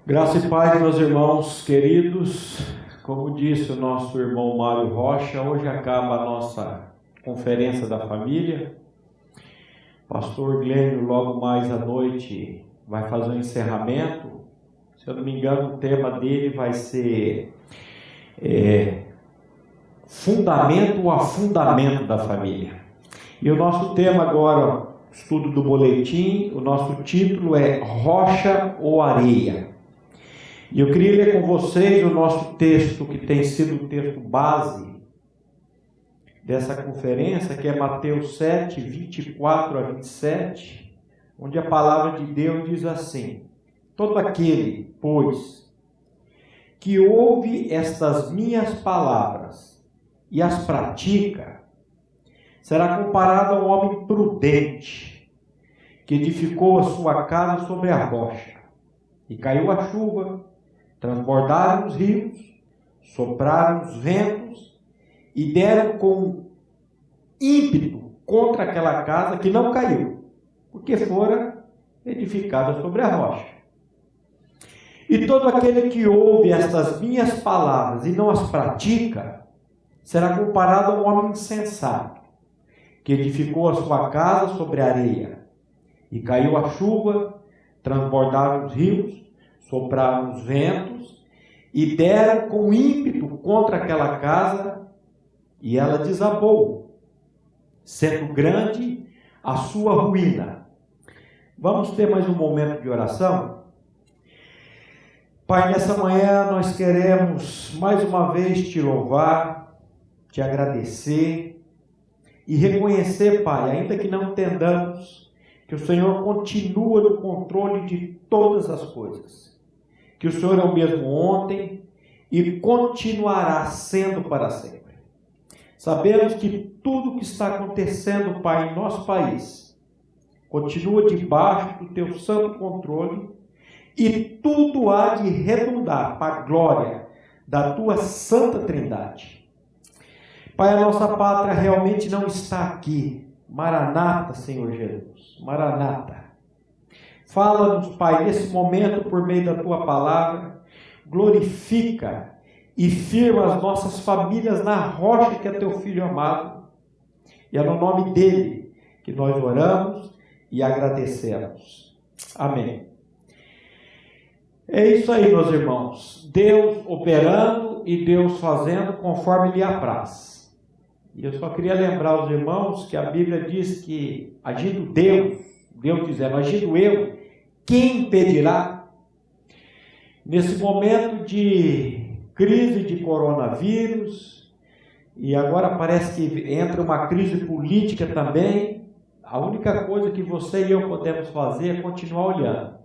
Graça e paz, meus irmãos queridos. Como disse o nosso irmão Mário Rocha, hoje acaba a nossa conferência da família. Pastor Glênio, logo mais à noite, vai fazer um encerramento. Se eu não me engano, o tema dele vai ser fundamento ou afundamento da família. E o nosso tema agora, estudo do boletim, o nosso título é Rocha ou Areia. E eu queria ler com vocês o nosso texto, que tem sido o texto base dessa conferência, que é Mateus 7, 24 a 27, onde a palavra de Deus diz assim: todo aquele, pois, que ouve estas minhas palavras e as pratica, será comparado a um homem prudente, que edificou a sua casa sobre a rocha, e caiu a chuva, transbordaram os rios, sopraram os ventos e deram com ímpeto contra aquela casa que não caiu, porque fora edificada sobre a rocha. E todo aquele que ouve estas minhas palavras e não as pratica, será comparado a um homem insensato, que edificou a sua casa sobre a areia, e caiu a chuva, transbordaram os rios, sopraram os ventos e deram com ímpeto contra aquela casa, e ela desabou, sendo grande a sua ruína. Vamos ter mais um momento de oração? Pai, nessa manhã nós queremos mais uma vez te louvar, te agradecer e reconhecer, Pai, ainda que não entendamos, que o Senhor continua no controle de todas as coisas. Que o Senhor é o mesmo ontem e continuará sendo para sempre. Sabemos que tudo que está acontecendo, Pai, em nosso país, continua debaixo do teu santo controle e tudo há de redundar para a glória da tua santa trindade. Pai, a nossa pátria realmente não está aqui. Maranata, Senhor Jesus, Maranata. Fala-nos, Pai, nesse momento, por meio da Tua palavra, glorifica e firma as nossas famílias na rocha que é Teu Filho amado. E é no nome dEle que nós oramos e agradecemos. Amém. É isso aí, meus irmãos. Deus operando e Deus fazendo conforme lhe apraz. E eu só queria lembrar os irmãos que a Bíblia diz que, agindo Deus dizendo, agindo eu, quem impedirá? Nesse momento de crise de coronavírus, e agora parece que entra uma crise política também, a única coisa que você e eu podemos fazer é continuar olhando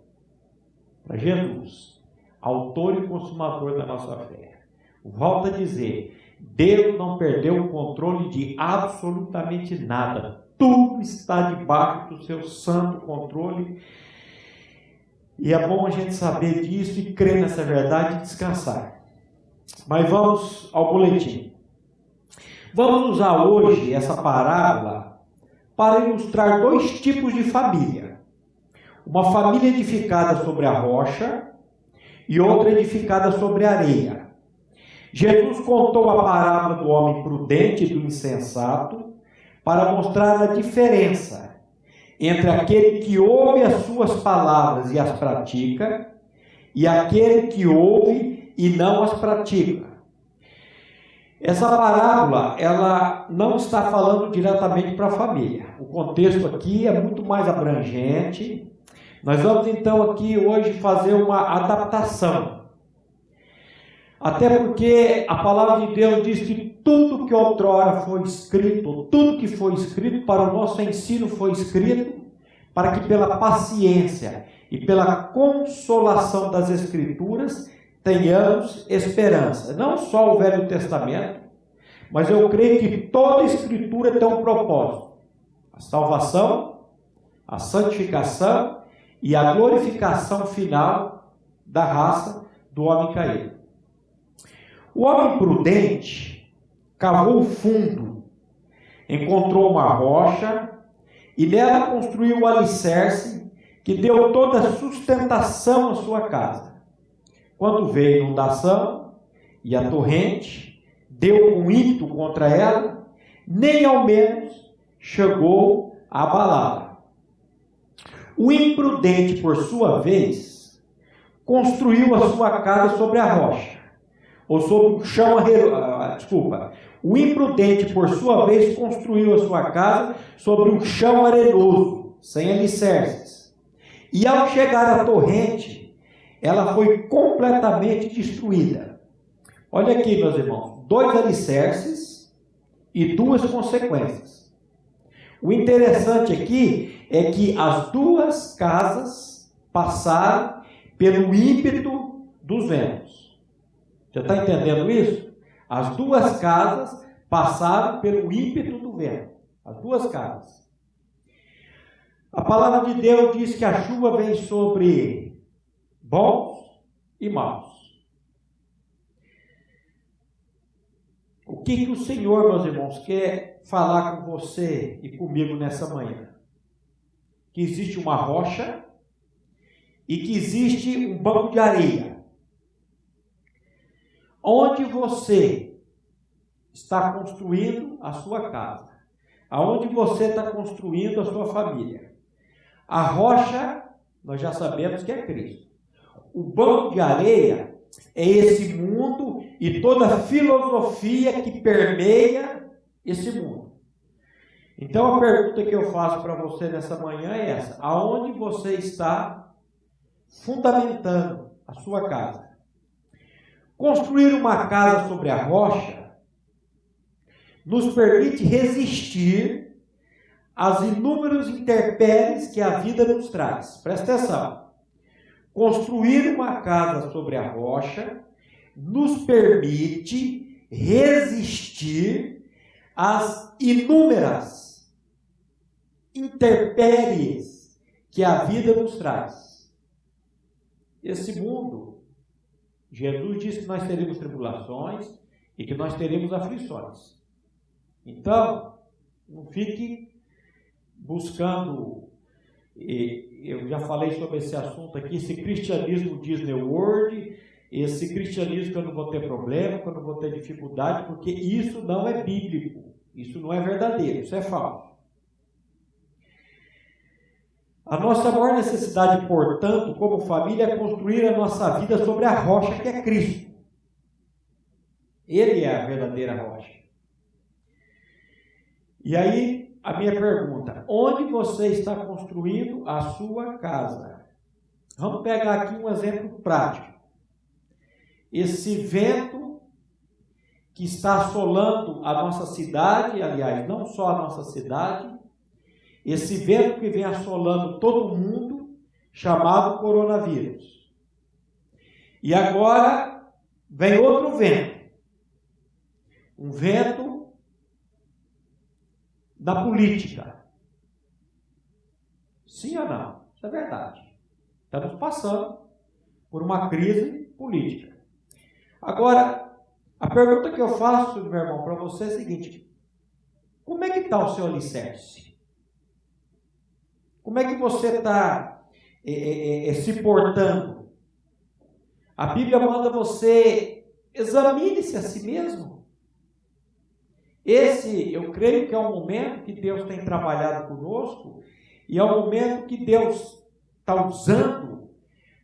para Jesus, autor e consumador da nossa fé. Volto a dizer, Deus não perdeu o controle de absolutamente nada. Tudo está debaixo do seu santo controle. E é bom a gente saber disso e crer nessa verdade e descansar. Mas vamos ao boletim. Vamos usar hoje essa parábola para ilustrar dois tipos de família. Uma família edificada sobre a rocha e outra edificada sobre a areia. Jesus contou a parábola do homem prudente e do insensato para mostrar a diferença entre aquele que ouve as suas palavras e as pratica e aquele que ouve e não as pratica. Essa parábola, ela não está falando diretamente para a família. O contexto aqui é muito mais abrangente. Nós vamos então aqui hoje fazer uma adaptação. Até porque a palavra de Deus diz que tudo que outrora foi escrito, tudo que foi escrito para o nosso ensino foi escrito, para que pela paciência e pela consolação das Escrituras tenhamos esperança. Não só o Velho Testamento, mas eu creio que toda a Escritura tem um propósito: a salvação, a santificação e a glorificação final da raça do homem caído. O homem prudente cavou fundo, encontrou uma rocha e nela construiu o alicerce que deu toda a sustentação à sua casa. quando veio a inundação e a torrente deu com ímpeto contra ela, nem ao menos chegou a abalá-la. O imprudente, por sua vez, construiu a sua casa sobre a rocha, ou sobre o chão O imprudente, por sua vez, construiu a sua casa sobre um chão arenoso, sem alicerces. E ao chegar à torrente, ela foi completamente destruída. Olha aqui, meus irmãos, 2 alicerces e 2 consequências. O interessante aqui é que as 2 casas passaram pelo ímpeto dos ventos. Você está entendendo isso? As 2 casas passaram pelo ímpeto do vento. As 2 casas. A palavra de Deus diz que a chuva vem sobre bons e maus. O que o Senhor, meus irmãos, quer falar com você e comigo nessa manhã? Que existe uma rocha e que existe um banco de areia. Onde você está construindo a sua casa? Aonde você está construindo a sua família? A rocha, nós já sabemos que é Cristo. O banco de areia é esse mundo e toda a filosofia que permeia esse mundo. Então a pergunta que eu faço para você nessa manhã é essa: aonde você está fundamentando a sua casa? Construir uma casa sobre a rocha nos permite resistir às inúmeras intempéries que a vida nos traz. Presta atenção. Construir uma casa sobre a rocha nos permite resistir às inúmeras intempéries que a vida nos traz. Esse mundo, Jesus disse que nós teremos tribulações e que nós teremos aflições. Então, não fique buscando, eu já falei sobre esse assunto aqui, esse cristianismo Disney World, esse cristianismo que eu não vou ter problema, que eu não vou ter dificuldade, porque isso não é bíblico, isso não é verdadeiro, isso é falso. A nossa maior necessidade, portanto, como família, é construir a nossa vida sobre a rocha que é Cristo. Ele é a verdadeira rocha. E aí, a minha pergunta: onde você está construindo a sua casa? Vamos pegar aqui um exemplo prático. Esse vento que está assolando a nossa cidade, aliás, não só a nossa cidade, esse vento que vem assolando todo mundo, chamado coronavírus. E agora vem outro vento. Um vento da política. Sim ou não? Isso é verdade. Estamos passando por uma crise política. Agora, a pergunta que eu faço, meu irmão, para você é a seguinte: como é que está o seu alicerce? Como é que você está se portando? A Bíblia manda você examine-se a si mesmo. Esse, eu creio que é o momento que Deus tem trabalhado conosco e é o momento que Deus está usando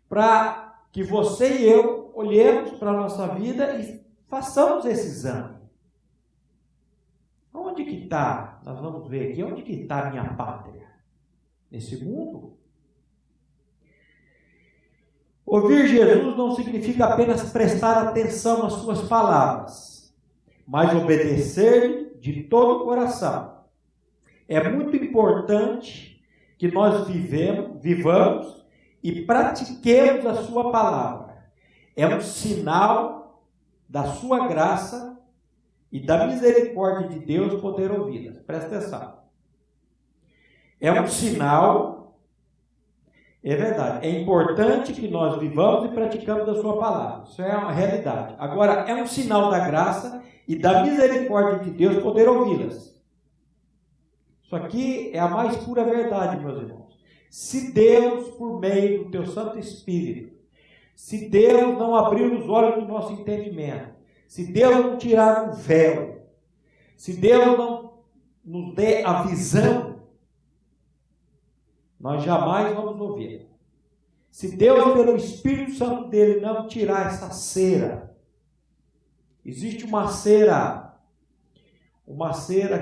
para que você e eu olhemos para a nossa vida e façamos esse exame. Onde que está? Nós vamos ver aqui, onde que está a minha pátria? Nesse mundo? Ouvir Jesus não significa apenas prestar atenção às suas palavras, mas obedecer de todo o coração. É muito importante que nós vivamos e pratiquemos a sua palavra. É um sinal da sua graça e da misericórdia de Deus poder ouvi-las. Presta atenção. É um sinal, é verdade, é importante que nós vivamos e praticamos a sua palavra. Isso é uma realidade. Agora, é um sinal da graça e da misericórdia de Deus poder ouvi-las. Isso aqui é a mais pura verdade, meus irmãos. Se Deus, por meio do teu Santo Espírito, se Deus não abrir os olhos do nosso entendimento, se Deus não tirar o véu, se Deus não nos dê a visão, nós jamais vamos ouvir. Se Deus, pelo Espírito Santo dele, não tirar essa cera, existe uma cera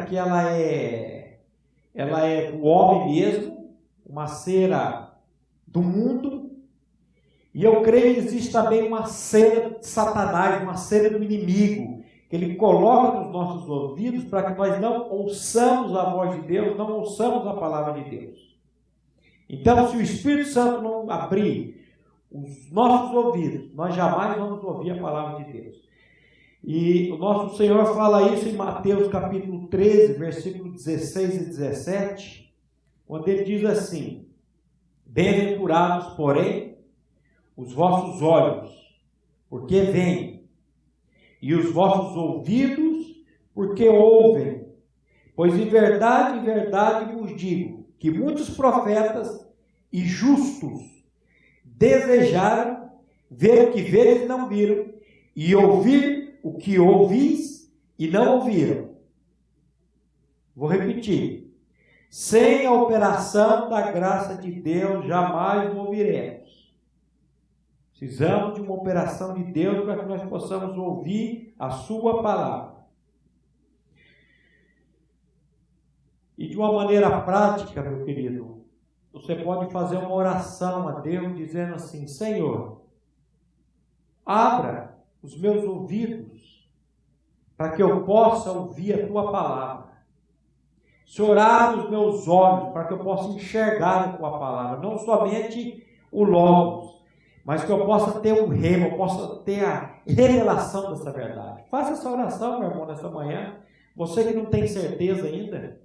que ela é do homem mesmo, uma cera do mundo, e eu creio que existe também uma cera de Satanás, uma cera do inimigo, que ele coloca nos nossos ouvidos para que nós não ouçamos a voz de Deus, não ouçamos a palavra de Deus. Então, se o Espírito Santo não abrir os nossos ouvidos, nós jamais vamos ouvir a palavra de Deus. E o nosso Senhor fala isso em Mateus capítulo 13, versículo 16 e 17, quando ele diz assim: bem-aventurados, porém, os vossos olhos, porque veem, e os vossos ouvidos, porque ouvem. Pois em verdade vos digo, que muitos profetas e justos desejaram ver o que vedes e não viram, e ouvir o que ouvis e não ouviram. Vou repetir. Sem a operação da graça de Deus, jamais o ouviremos. Precisamos de uma operação de Deus para que nós possamos ouvir a sua palavra. E de uma maneira prática, meu querido, você pode fazer uma oração a Deus dizendo assim: Senhor, abra os meus ouvidos para que eu possa ouvir a tua palavra. Senhor, abre os meus olhos para que eu possa enxergar a tua palavra, não somente o logos, mas que eu possa ter o rema, eu possa ter a revelação dessa verdade. Faça essa oração, meu irmão, nessa manhã. Você que não tem certeza ainda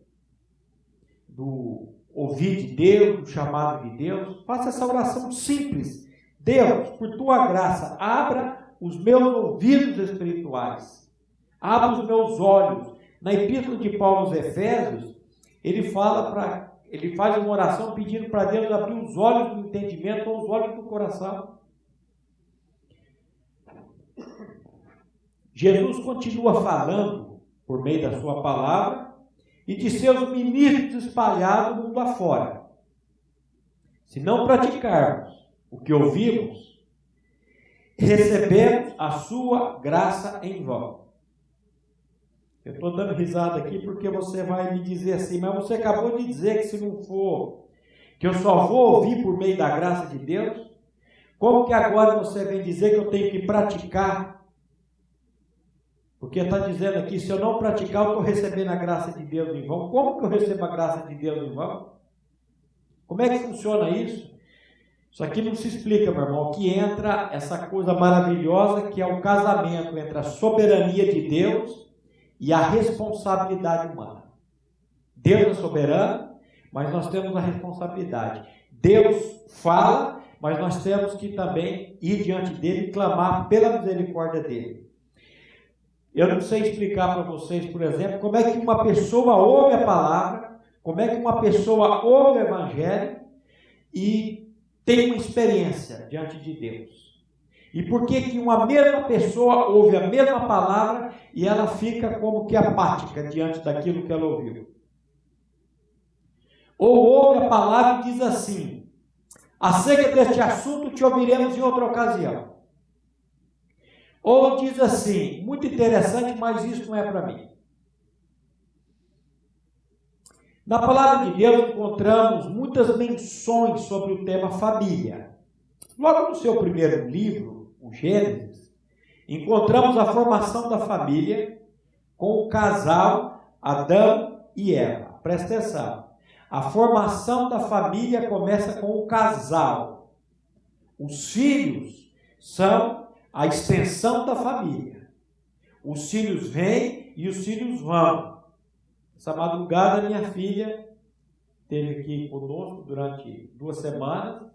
do ouvir de Deus, do chamado de Deus, faça essa oração simples. Deus, por tua graça, abra os meus ouvidos espirituais, abra os meus olhos. Na epístola de Paulo aos Efésios, ele faz uma oração pedindo para Deus abrir os olhos do entendimento ou os olhos do coração. Jesus continua falando por meio da sua palavra e de seus ministros espalhados mundo afora. Se não praticarmos o que ouvimos, recebemos a sua graça em vão. Eu estou dando risada aqui porque você vai me dizer assim: mas você acabou de dizer que se não for, que eu só vou ouvir por meio da graça de Deus, como que agora você vem dizer que eu tenho que praticar? Porque está dizendo aqui, se eu não praticar, eu estou recebendo a graça de Deus em vão. Como que eu recebo a graça de Deus em vão? Como é que funciona isso? Isso aqui não se explica, meu irmão. Aqui entra essa coisa maravilhosa que é o casamento entre a soberania de Deus e a responsabilidade humana. Deus é soberano, mas nós temos a responsabilidade. Deus fala, mas nós temos que também ir diante dele e clamar pela misericórdia dele. Eu não sei explicar para vocês, por exemplo, como é que uma pessoa ouve a palavra, como é que uma pessoa ouve o evangelho e tem uma experiência diante de Deus. E por que que uma mesma pessoa ouve a mesma palavra e ela fica como que apática diante daquilo que ela ouviu? Ou ouve a palavra e diz assim: acerca deste assunto te ouviremos em outra ocasião. Ou diz assim: muito interessante, mas isso não é para mim. Na palavra de Deus encontramos muitas menções sobre o tema família. Logo no seu primeiro livro, o Gênesis, encontramos a formação da família com o casal Adão e Eva. Presta atenção. A formação da família começa com o casal. Os filhos são a extensão da família. Os filhos vêm e os filhos vão. Essa madrugada, minha filha esteve aqui conosco durante 2 semanas.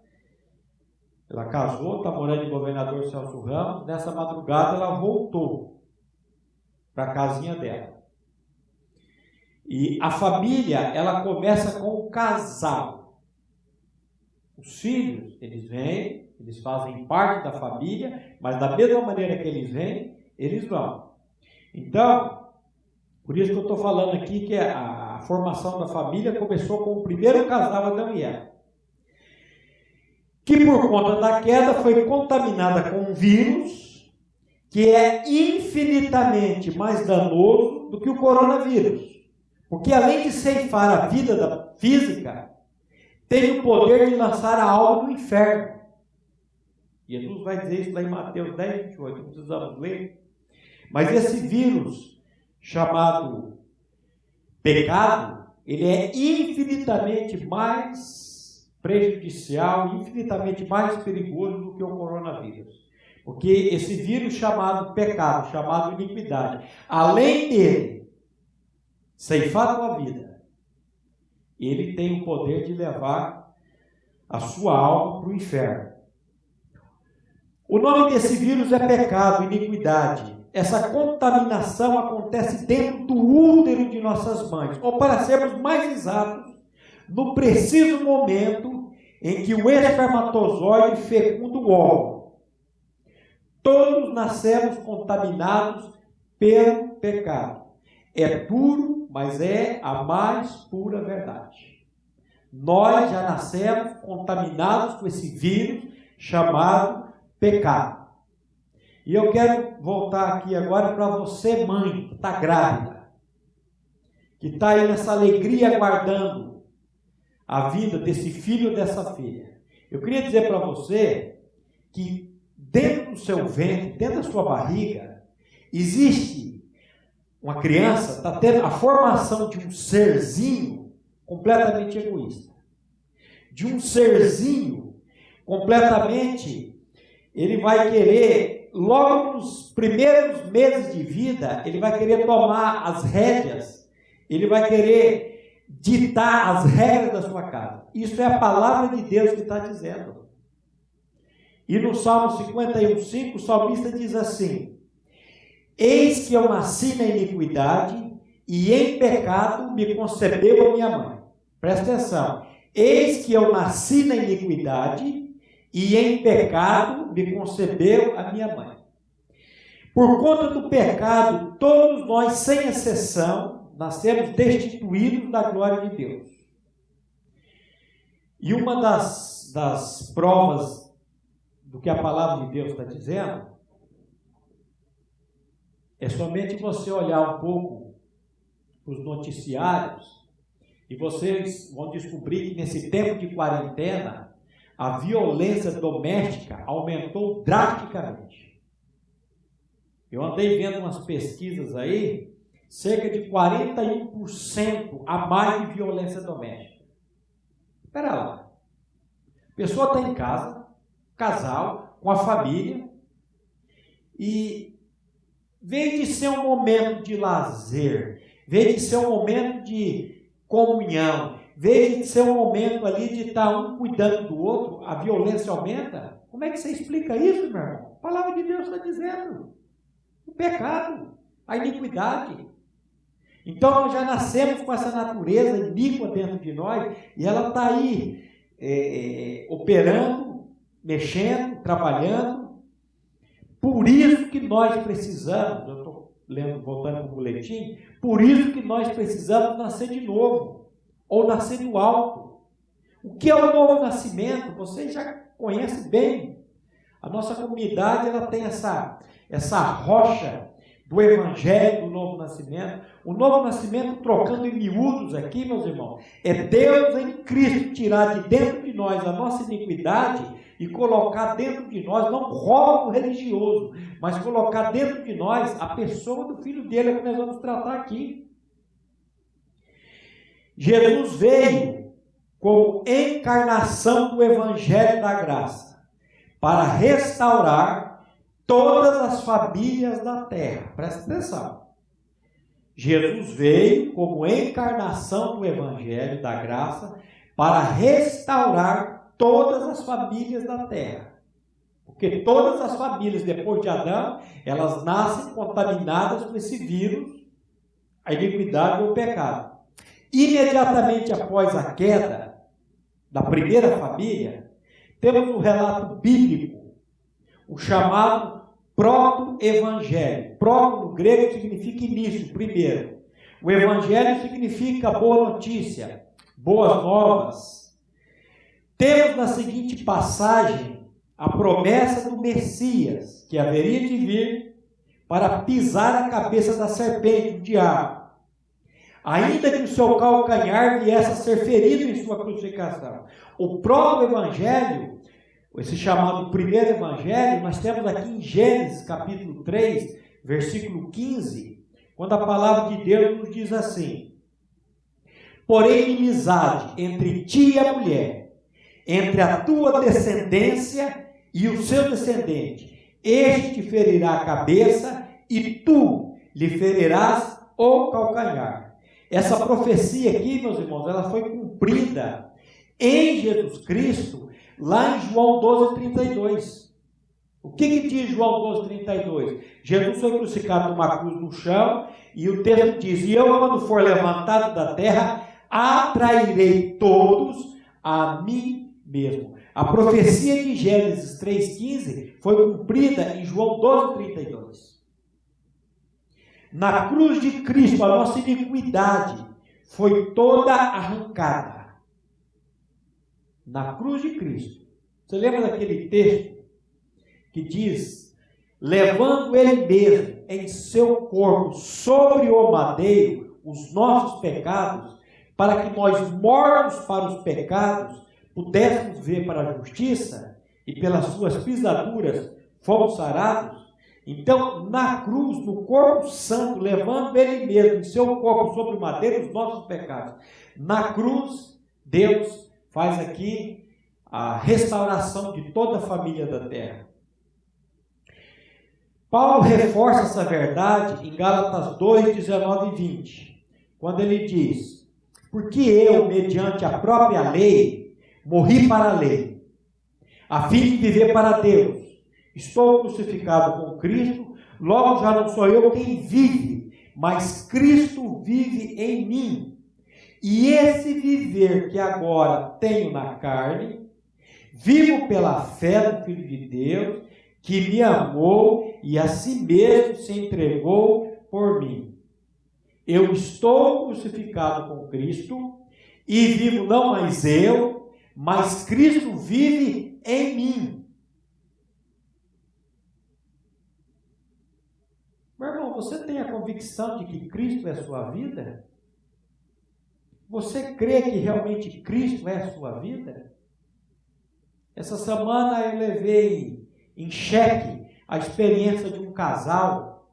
Ela casou, está morando em Governador Celso Ramos. Nessa madrugada, ela voltou para a casinha dela. E a família, ela começa com o casal. Os filhos, eles vêm, Eles fazem parte da família, mas da mesma maneira que eles vêm, eles vão. Então, por isso que eu estou falando aqui que a formação da família começou com o primeiro casal, Adão e Eva, que por conta da queda foi contaminada com um vírus que é infinitamente mais danoso do que o coronavírus. Porque além de ceifar a vida da física, tem o poder de lançar a alma no inferno. Jesus vai dizer isso lá em Mateus 10, 28, não precisamos ler. Mas esse vírus, chamado pecado, ele é infinitamente mais prejudicial, infinitamente mais perigoso do que o coronavírus. Porque esse vírus chamado pecado, chamado iniquidade, além dele ceifar a tua vida, ele tem o poder de levar a sua alma para o inferno. O nome desse vírus é pecado, iniquidade. Essa contaminação acontece dentro do útero de nossas mães, ou para sermos mais exatos, no preciso momento em que o espermatozoide fecunda o óvulo. Todos nascemos contaminados pelo pecado. É duro, mas é a mais pura verdade. Nós já nascemos contaminados com esse vírus chamado pecado. E eu quero voltar aqui agora para você, mãe, que está grávida, que está aí nessa alegria aguardando a vida desse filho ou dessa filha. Eu queria dizer para você que dentro do seu ventre, dentro da sua barriga, existe uma criança, está tendo a formação de um serzinho completamente egoísta. De um serzinho completamente, ele vai querer, logo nos primeiros meses de vida, ele vai querer tomar as rédeas, ele vai querer ditar as regras da sua casa. Isso é a palavra de Deus que está dizendo. E no Salmo 51,5, o salmista diz assim: eis que eu nasci na iniquidade, e em pecado me concebeu a minha mãe. Presta atenção. Eis que eu nasci na iniquidade, e em pecado me concebeu a minha mãe. Por conta do pecado, todos nós, sem exceção, nascemos destituídos da glória de Deus. E uma das provas do que a palavra de Deus está dizendo é somente você olhar um pouco os noticiários e vocês vão descobrir que nesse tempo de quarentena a violência doméstica aumentou drasticamente. Eu andei vendo umas pesquisas aí, cerca de 41% a mais de violência doméstica. Espera lá. A pessoa está em casa, casal, com a família, e vem de ser um momento de lazer, vem de ser um momento de comunhão, vem de ser um momento ali de estar um cuidando do outro, a violência aumenta. Como é que você explica isso, meu irmão? A palavra de Deus está dizendo. O pecado, a iniquidade. Então nós já nascemos com essa natureza iníqua dentro de nós, e ela está aí operando, mexendo, trabalhando. Por isso que nós precisamos, eu estou voltando para o boletim, por isso que nós precisamos nascer de novo, ou nascer do alto. O que é o novo nascimento? Você já conhece bem. A nossa comunidade ela tem essa rocha do Evangelho do Novo Nascimento. O Novo Nascimento, trocando em miúdos aqui, meus irmãos, é Deus em Cristo tirar de dentro de nós a nossa iniquidade e colocar dentro de nós, não roubo religioso, mas colocar dentro de nós a pessoa do Filho dele, que nós vamos tratar aqui. Jesus veio como encarnação do Evangelho da Graça para restaurar todas as famílias da terra. Presta atenção. Jesus veio como encarnação do Evangelho da Graça para restaurar todas as famílias da terra. Porque todas as famílias depois de Adão, elas nascem contaminadas com esse vírus, a iniquidade ou o pecado. Imediatamente após a queda da primeira família, temos um relato bíblico, o chamado proto-evangelho. Proto no grego significa início, primeiro. O evangelho significa boa notícia, boas novas. Temos na seguinte passagem a promessa do Messias, que haveria de vir para pisar a cabeça da serpente, o diabo, ainda que o seu calcanhar viesse a ser ferido em sua crucificação. O proto-evangelho, esse chamado primeiro evangelho, nós temos aqui em Gênesis capítulo 3, versículo 15, quando a palavra de Deus nos diz assim: porém inimizade entre ti e a mulher, entre a tua descendência e o seu descendente, este te ferirá a cabeça e tu lhe ferirás o calcanhar. Essa profecia aqui, meus irmãos, ela foi cumprida em Jesus Cristo, lá em João 12:32. O que diz João 12:32? Jesus foi crucificado numa cruz no chão, e o texto diz: e eu, quando for levantado da terra, atrairei todos a mim mesmo. A profecia de Gênesis 3,15 foi cumprida em João 12:32. Na cruz de Cristo, a nossa iniquidade foi toda arrancada. Na cruz de Cristo. Você lembra daquele texto que diz: levando ele mesmo em seu corpo sobre o madeiro os nossos pecados, para que nós, mortos para os pecados, pudéssemos ver para a justiça, e pelas suas pisaduras fomos sarados? Então, na cruz, no corpo santo, levando ele mesmo em seu corpo sobre o madeiro os nossos pecados. Na cruz, Deus faz aqui a restauração de toda a família da terra. Paulo reforça essa verdade em Gálatas 2, 19 e 20, quando ele diz: porque eu, mediante a própria lei, morri para a lei, a fim de viver para Deus. Estou crucificado com Cristo, logo já não sou eu quem vive, mas Cristo vive em mim. E esse viver que agora tenho na carne, vivo pela fé do Filho de Deus, que me amou e a si mesmo se entregou por mim. Eu estou crucificado com Cristo, e vivo não mais eu, mas Cristo vive em mim. Meu irmão, você tem a convicção de que Cristo é a sua vida? Você crê que realmente Cristo é a sua vida? Essa semana eu levei em xeque a experiência de um casal,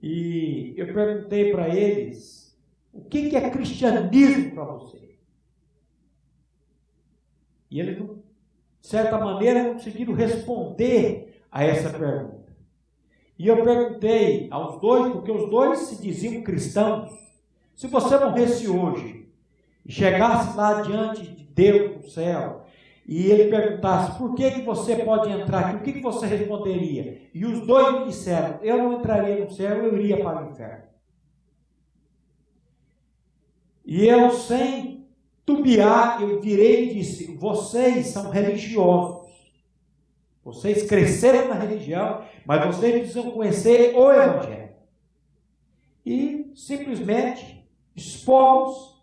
e eu perguntei para eles: o que é cristianismo para você? E eles, de certa maneira, não conseguiram responder a essa pergunta. E eu perguntei aos dois, porque os dois se diziam cristãos: se você morresse hoje e chegasse lá diante de Deus no céu, e ele perguntasse: por que você pode entrar aqui? O que você responderia? E os dois me disseram: eu não entraria no céu, eu iria para o inferno. E eu, sem tubiar, eu virei e disse: vocês são religiosos. Vocês cresceram na religião, mas vocês precisam conhecer o Evangelho. E simplesmente expomos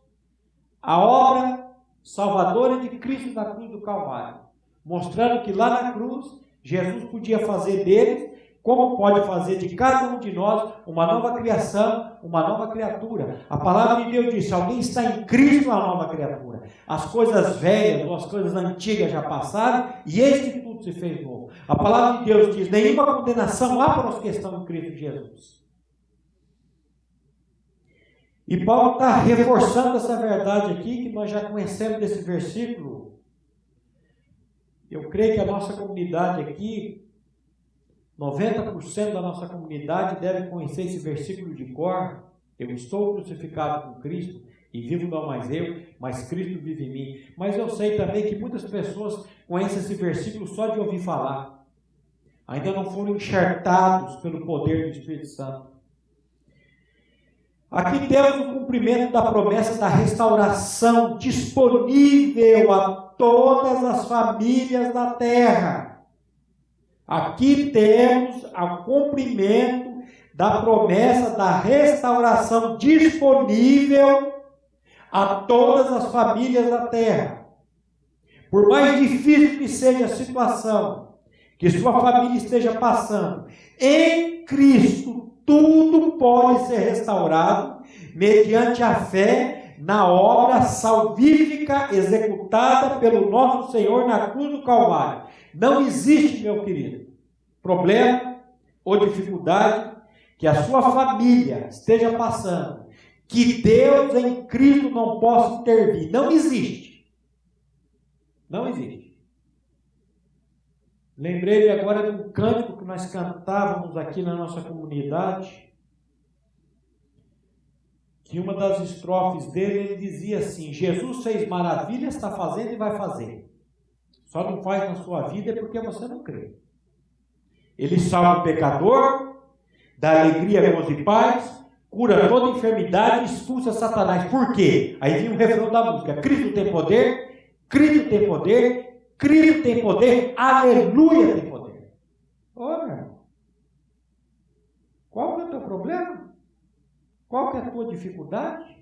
a obra salvadora de Cristo na cruz do Calvário, mostrando que lá na cruz Jesus podia fazer deles, como pode fazer de cada um de nós, uma nova criação, uma nova criatura. A palavra de Deus diz: se alguém está em Cristo, é uma nova criatura. As coisas velhas ou as coisas antigas já passaram, e eis que tudo se fez novo. A palavra de Deus diz: nenhuma condenação há para os que estão em Cristo Jesus. E Paulo está reforçando essa verdade aqui, que nós já conhecemos desse versículo. Eu creio que a nossa comunidade aqui, 90% da nossa comunidade deve conhecer esse versículo de cor. Eu estou crucificado com Cristo, e vivo não mais eu, mas Cristo vive em mim. Mas eu sei também que muitas pessoas conhecem esse versículo só de ouvir falar. Ainda não foram enxertados pelo poder do Espírito Santo. Aqui temos o cumprimento da promessa da restauração disponível a todas as famílias da terra. Aqui temos o cumprimento da promessa da restauração disponível a todas as famílias da terra. Por mais difícil que seja a situação que sua família esteja passando, em Cristo tudo pode ser restaurado mediante a fé na obra salvífica executada pelo nosso Senhor na cruz do Calvário. Não existe, meu querido, problema ou dificuldade que a sua família esteja passando, que Deus em Cristo não possa intervir. Não existe. Não existe. Lembrei-me agora de um cântico que nós cantávamos aqui na nossa comunidade, que uma das estrofes dele, ele dizia assim: Jesus fez maravilhas, está fazendo e vai fazer. Só não faz na sua vida porque você não crê. Ele salva o pecador, dá alegria, gozo e paz, cura toda enfermidade e expulsa Satanás. Por quê? Aí vem o refrão da música: Cristo tem poder, Cristo tem poder, Cristo tem poder, aleluia tem poder. Olha, qual que é o teu problema? Qual que é a tua dificuldade?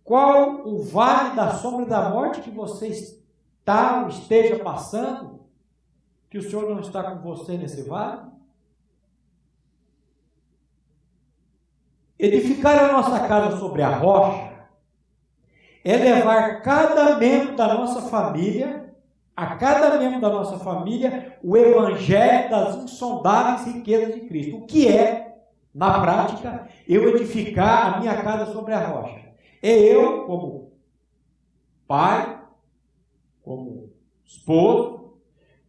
Qual o vale da sombra da morte que você está ou esteja passando, que o Senhor não está com você nesse vale? Edificar a nossa casa sobre a rocha é levar cada membro da nossa família, a cada membro da nossa família, o evangelho das insondáveis riquezas de Cristo. O que é, na prática, eu edificar a minha casa sobre a rocha? É eu, como pai, como esposo,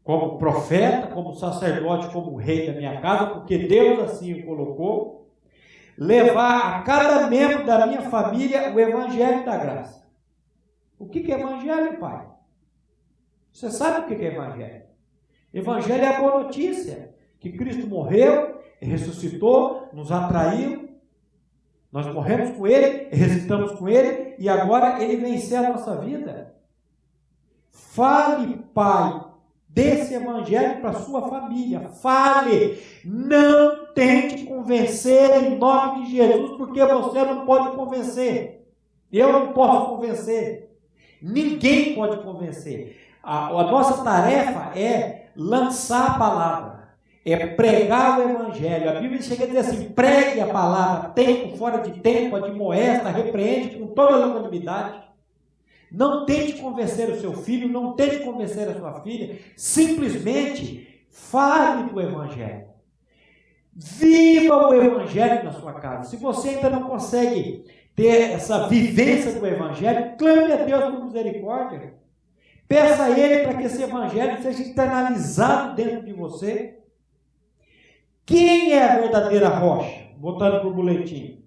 como profeta, como sacerdote, como rei da minha casa, porque Deus assim o colocou, levar a cada membro da minha família o evangelho da graça. O que é evangelho, pai? Você sabe o que é evangelho? Evangelho é a boa notícia, que Cristo morreu, ressuscitou, nos atraiu, nós morremos com Ele, ressuscitamos com Ele, e agora Ele venceu a nossa vida. Fale, pai, desse evangelho para a sua família. Fale, não tente convencer em nome de Jesus, porque você não pode convencer. Eu não posso convencer. Ninguém pode convencer. A nossa tarefa é lançar a palavra, é pregar o evangelho. A Bíblia chega a dizer assim: pregue a palavra, tempo fora de tempo, admoesta, repreende com toda a longanimidade. Não tente convencer o seu filho, não tente convencer a sua filha, simplesmente fale do evangelho. Viva o evangelho na sua casa. Se você ainda não consegue ter essa vivência do evangelho, clame a Deus por misericórdia. Peça a Ele para que esse evangelho seja internalizado dentro de você. Quem é a verdadeira rocha? Voltando para o boletim.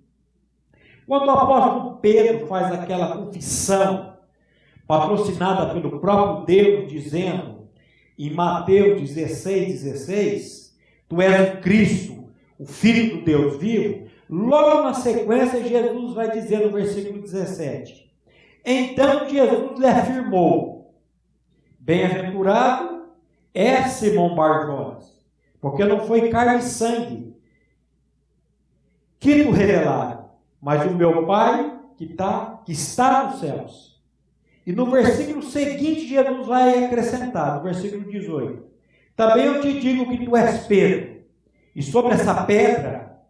Quando o apóstolo Pedro faz aquela confissão, patrocinada pelo próprio Deus, dizendo em Mateus 16:16, tu és o Cristo, o Filho do Deus vivo, logo na sequência Jesus vai dizer no versículo 17, então Jesus lhe afirmou: bem-aventurado é Simão Barjonas, porque não foi carne e sangue que tu revelaram, mas o meu Pai que está nos céus. E no versículo seguinte Jesus vai acrescentar, no versículo 18, também eu te digo que tu és Pedro, e sobre essa pedra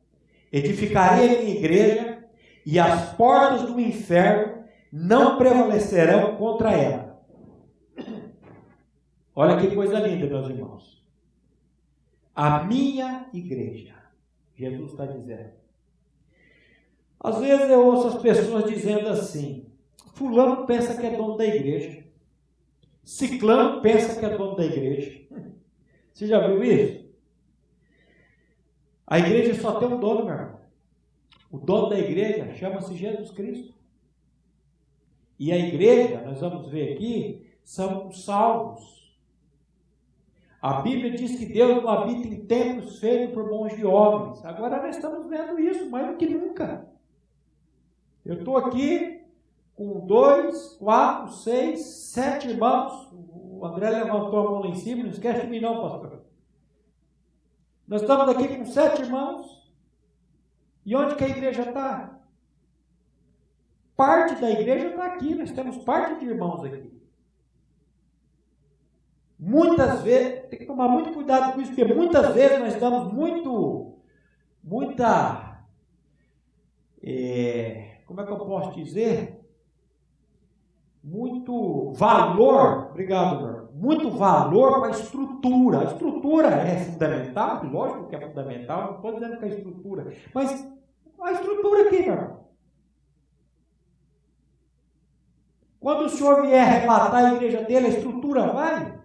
edificarei a minha igreja, e as portas do inferno não prevalecerão contra ela. Olha que coisa linda, meus irmãos. A minha igreja, Jesus está dizendo. Às vezes eu ouço as pessoas dizendo assim: fulano pensa que é dono da igreja, ciclano pensa que é dono da igreja. Você já viu isso? A igreja só tem um dono, meu irmão. O dono da igreja chama-se Jesus Cristo. E a igreja, nós vamos ver aqui, são os salvos. A Bíblia diz que Deus não habita em templos feitos por mãos de homens. Agora nós estamos vendo isso mais do que nunca. Eu estou aqui com 2, 4, 6, 7 irmãos. O André levantou a mão lá em cima, não esquece de mim não, pastor. Nós estamos aqui com 7 irmãos. E onde que a igreja está? Parte da igreja está aqui, nós temos parte de irmãos aqui. Muitas vezes, tem que tomar muito cuidado com isso, porque muitas vezes nós damos como é que eu posso dizer? Muito valor, obrigado, irmão, muito valor para a estrutura. A estrutura é fundamental, lógico que é fundamental, não estou dizendo que é a estrutura, mas a estrutura aqui, meu irmão. Quando o senhor vier arrebatar a igreja dele, a estrutura vai.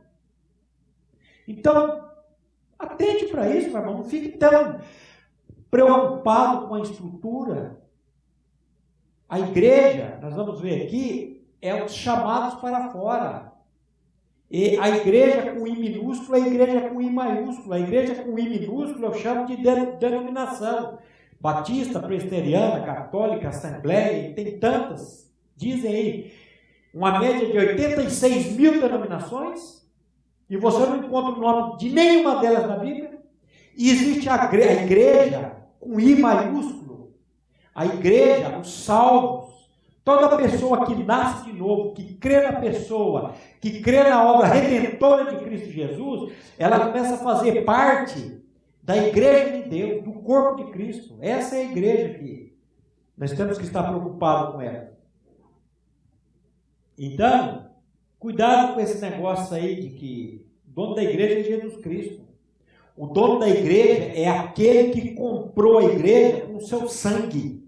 Então, atente para isso, meu irmão. Não fique tão preocupado com a estrutura. A igreja, nós vamos ver aqui, é os chamados para fora. E a igreja com I minúsculo é a igreja com I maiúsculo. A igreja com I minúsculo eu chamo de denominação. Batista, presbiteriana, católica, assembleia, tem tantas. Dizem aí, uma média de 86 mil denominações. E você não encontra o nome de nenhuma delas na Bíblia. E existe a igreja com I maiúsculo. A igreja, os salvos. Toda pessoa que nasce de novo, que crê na pessoa, que crê na obra redentora de Cristo Jesus, ela começa a fazer parte da igreja de Deus, do corpo de Cristo. Essa é a igreja que nós temos que estar preocupados com ela. Então, cuidado com esse negócio aí de que o dono da igreja é Jesus Cristo. O dono da igreja é aquele que comprou a igreja com o seu sangue.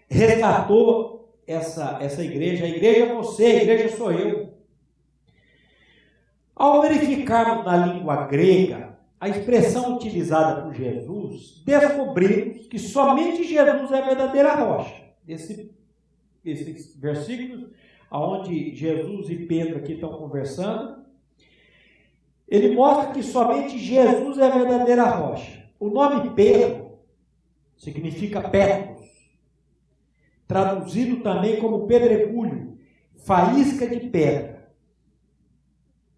Resgatou essa igreja. A igreja é você, a igreja sou eu. Ao verificarmos na língua grega a expressão utilizada por Jesus, descobrimos que somente Jesus é a verdadeira rocha. Esses versículos, onde Jesus e Pedro aqui estão conversando, ele mostra que somente Jesus é a verdadeira rocha. O nome Pedro significa Petros, traduzido também como pedregulho, faísca de pedra.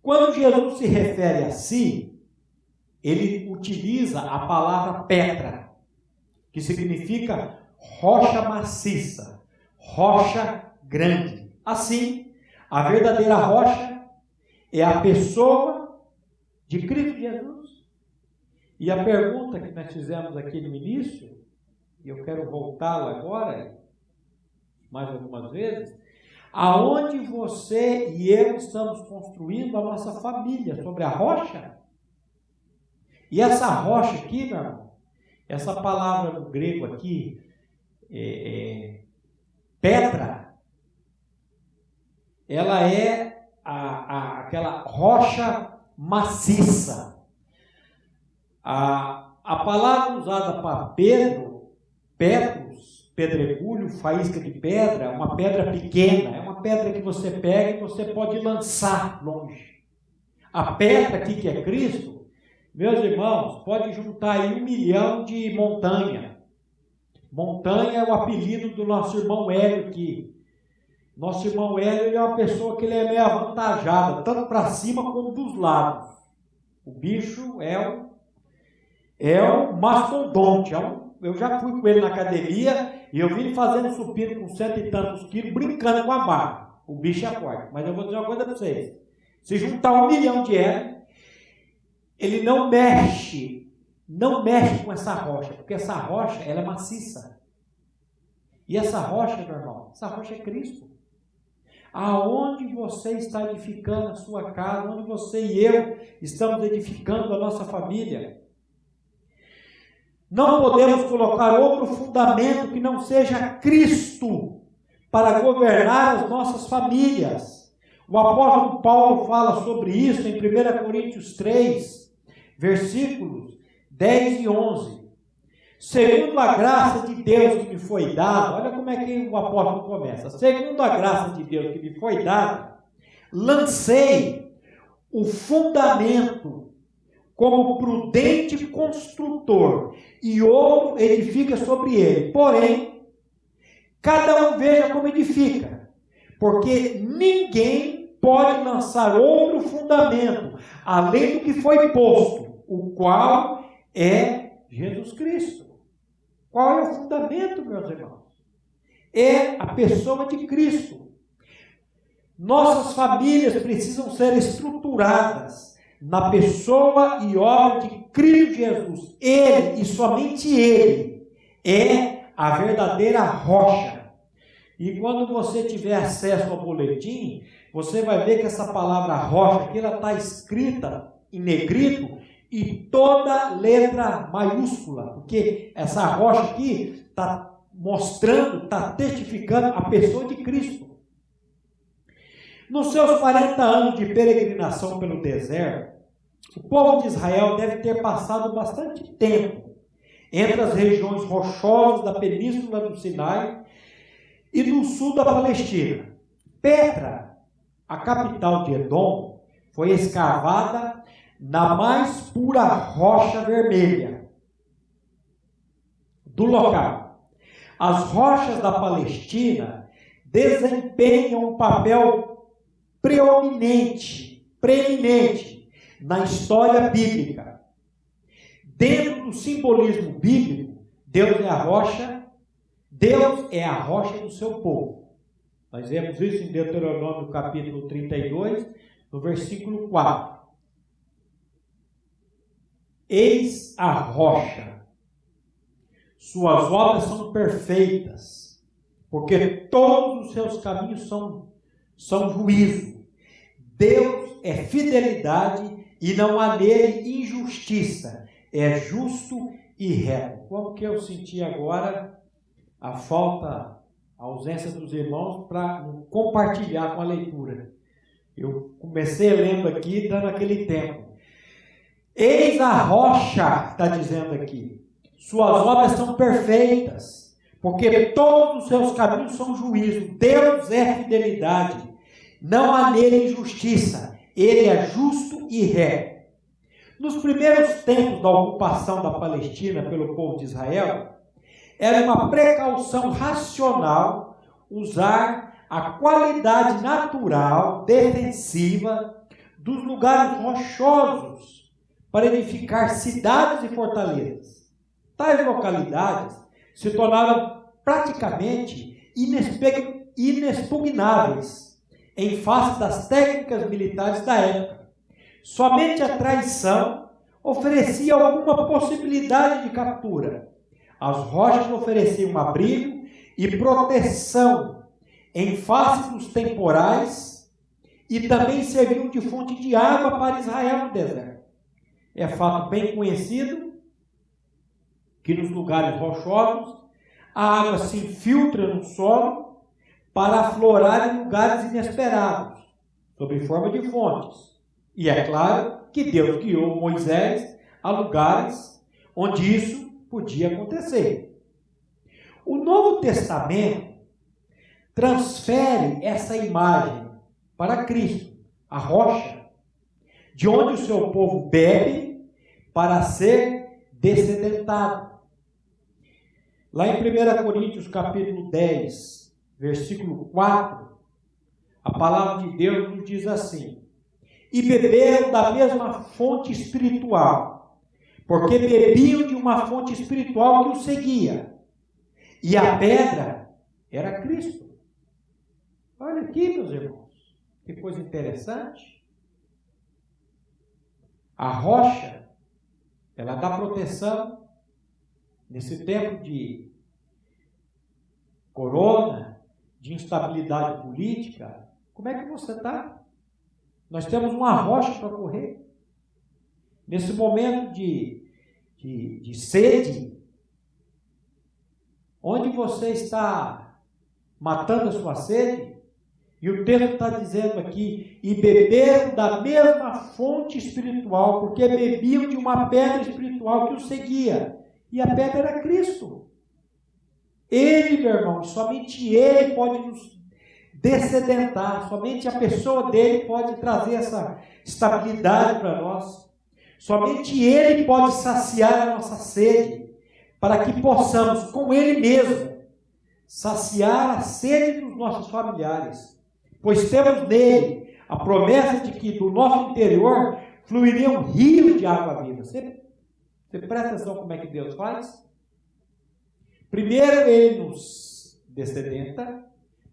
Quando Jesus se refere a si, ele utiliza a palavra pedra, que significa rocha maciça, rocha grande. Assim, a verdadeira rocha é a pessoa de Cristo Jesus. E a pergunta que nós fizemos aqui no início, e eu quero voltá-la agora, mais algumas vezes, aonde você e eu estamos construindo a nossa família, sobre a rocha? E essa rocha aqui, meu irmão, essa palavra no grego aqui, pedra, ela é aquela rocha maciça. A palavra usada para Pedro, Petros, pedregulho, faísca de pedra, uma pedra pequena, é uma pedra que você pega e você pode lançar longe. A pedra aqui que é Cristo, meus irmãos, pode juntar aí 1 milhão de montanha. Montanha é o apelido do nosso irmão Hélio aqui. Nosso irmão Hélio, ele é uma pessoa que ele é meio avantajada, tanto para cima como dos lados. O bicho é um mastodonte. Eu já fui com ele na academia e eu vi ele fazendo supino com 100 e tantos quilos, brincando com a barra. O bicho é forte. Mas eu vou dizer uma coisa para vocês. Se juntar 1 milhão de Hélio, ele não mexe com essa rocha, porque essa rocha, ela é maciça. E essa rocha, meu irmão, essa rocha é Cristo. Aonde você está edificando a sua casa, onde você e eu estamos edificando a nossa família. Não podemos colocar outro fundamento que não seja Cristo para governar as nossas famílias. O apóstolo Paulo fala sobre isso em 1 Coríntios 3, versículos 10 e 11. Segundo a graça de Deus que me foi dada, olha como é que o apóstolo começa. Segundo a graça de Deus que me foi dada, lancei o fundamento como prudente construtor, e outro edifica sobre ele. Porém, cada um veja como edifica, porque ninguém pode lançar outro fundamento, além do que foi posto, o qual é Jesus Cristo. Qual é o fundamento, meus irmãos? É a pessoa de Cristo. Nossas famílias precisam ser estruturadas na pessoa e obra de Cristo Jesus. Ele, e somente Ele, é a verdadeira rocha. E quando você tiver acesso ao boletim, você vai ver que essa palavra rocha aqui, ela está escrita em negrito e toda letra maiúscula, porque essa rocha aqui está mostrando, está testificando a pessoa de Cristo. Nos seus 40 anos de peregrinação pelo deserto, o povo de Israel deve ter passado bastante tempo entre as regiões rochosas da península do Sinai e do sul da Palestina. Petra, a capital de Edom, foi escavada na mais pura rocha vermelha do local. As rochas da Palestina desempenham um papel preeminente na história bíblica. Dentro do simbolismo bíblico, Deus é a rocha do seu povo. Nós vemos isso em Deuteronômio capítulo 32, no versículo 4. Eis a rocha, suas obras são perfeitas, porque todos os seus caminhos são juízo. Deus é fidelidade e não há nele injustiça, é justo e reto. Como que eu senti agora a ausência dos irmãos para compartilhar com a leitura. Eu comecei lendo aqui, dando aquele tempo. Eis a rocha, está dizendo aqui, suas obras são perfeitas, porque todos os seus caminhos são juízo. Deus é fidelidade, não há nele injustiça, ele é justo e reto. Nos primeiros tempos da ocupação da Palestina pelo povo de Israel, era uma precaução racional usar a qualidade natural defensiva dos lugares rochosos para edificar cidades e fortalezas. Tais localidades se tornaram praticamente inexpugnáveis em face das técnicas militares da época. Somente a traição oferecia alguma possibilidade de captura. As rochas ofereciam abrigo e proteção em face dos temporais e também serviam de fonte de água para Israel no deserto. É fato bem conhecido que nos lugares rochosos a água se infiltra no solo para aflorar em lugares inesperados, sob forma de fontes. E é claro que Deus guiou Moisés a lugares onde isso podia acontecer. O Novo Testamento transfere essa imagem para Cristo, a rocha, de onde o seu povo bebe para ser dessedentado. Lá em 1 Coríntios capítulo 10, versículo 4, a palavra de Deus nos diz assim: e beberam da mesma fonte espiritual, porque bebiam de uma fonte espiritual que os seguia, e a pedra era Cristo. Olha aqui, meus irmãos, que coisa interessante. A rocha, ela dá proteção nesse tempo de corona, de instabilidade política. Como é que você está? Nós temos uma rocha para correr. Nesse momento de sede, onde você está matando a sua sede, e o texto está dizendo aqui, e beberam da mesma fonte espiritual, porque bebiam de uma pedra espiritual que os seguia, e a pedra era Cristo. Ele, meu irmão, somente Ele pode nos descedentar. Somente a pessoa dele pode trazer essa estabilidade para nós. Somente ele pode saciar a nossa sede, para que possamos, com ele mesmo, saciar a sede dos nossos familiares. Pois temos nele a promessa de que do nosso interior fluiria um rio de água viva. Você presta atenção como é que Deus faz? Primeiro ele nos descedenta,